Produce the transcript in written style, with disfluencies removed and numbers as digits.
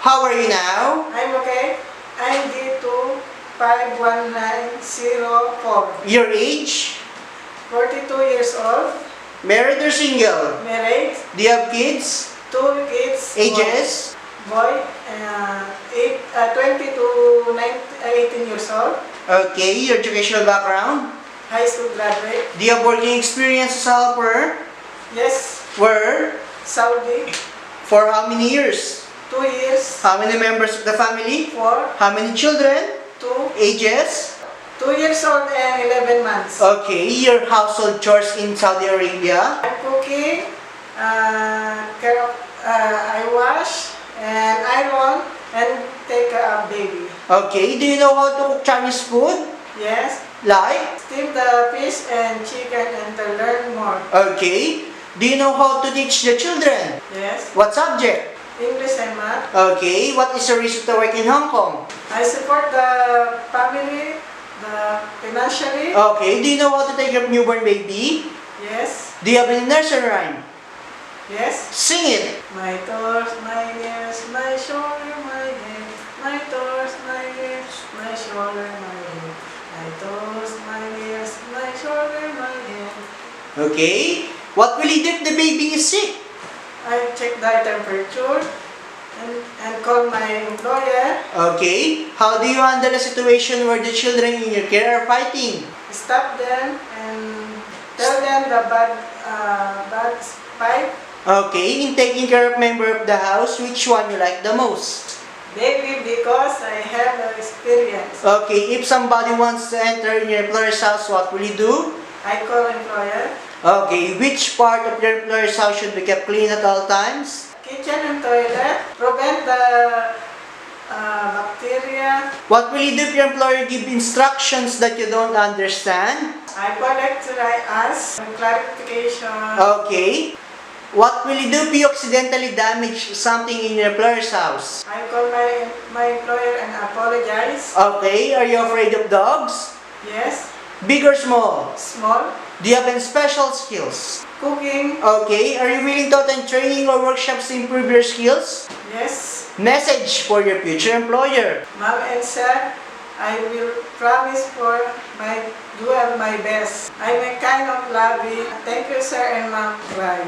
How are you now? I'm okay. I'm D25190 Your age? 42 years old. Married or single? Married. Do you have kids? 2 kids. Ages? Boy, 20 to 18 years old. Okay, your educational background? High school graduate. Do you have working experience as a helper? Yes. Where? Saudi. For how many years? 2 years. How many members of the family? 4. How many children? 2. Ages? 2 years old and 11 months. Okay, your household chores in Saudi Arabia? I'm cooking. I wash and iron and take care of baby. Okay, do you know how to cook Chinese food? Yes. Like? Steam the fish and chicken and to learn more. Okay. Do you know how to teach the children? Yes. What subject? English and math. Okay. What is the reason to work in Hong Kong? I support the family, financially. Okay. Do you know how to take care of newborn baby? Yes. Do you have any nursery rhyme? Yes. Sing it. My toes, my ears, my shoulder, my head. My toes, my ears, my shoulder, my head. My toes, my ears, my shoulder, my head. Okay. What will you do if the baby is sick? I check the temperature and call my employer. Okay. How do you handle a situation where the children in your care are fighting? Stop them and tell them the bad pipe. Okay. In taking care of member of the house, which one you like the most? Baby, because I have experience. Okay. If somebody wants to enter in your employer's house, what will you do? I call employer. Okay, which part of your employer's house should be kept clean at all times? Kitchen and toilet. Prevent the bacteria. What will you do if your employer give instructions that you don't understand? I collect ask clarification. Okay. What will you do if you accidentally damage something in your employer's house? I call my employer and apologize. Okay, are you afraid of dogs? Yes. Big or small? Small. Do you have any special skills? Cooking. Okay, are you willing to attend training or workshops to improve your skills? Yes. Message for your future employer. Mom and sir, I will promise for do my best. I'm a kind of loving. Thank you, sir and mom. Bye.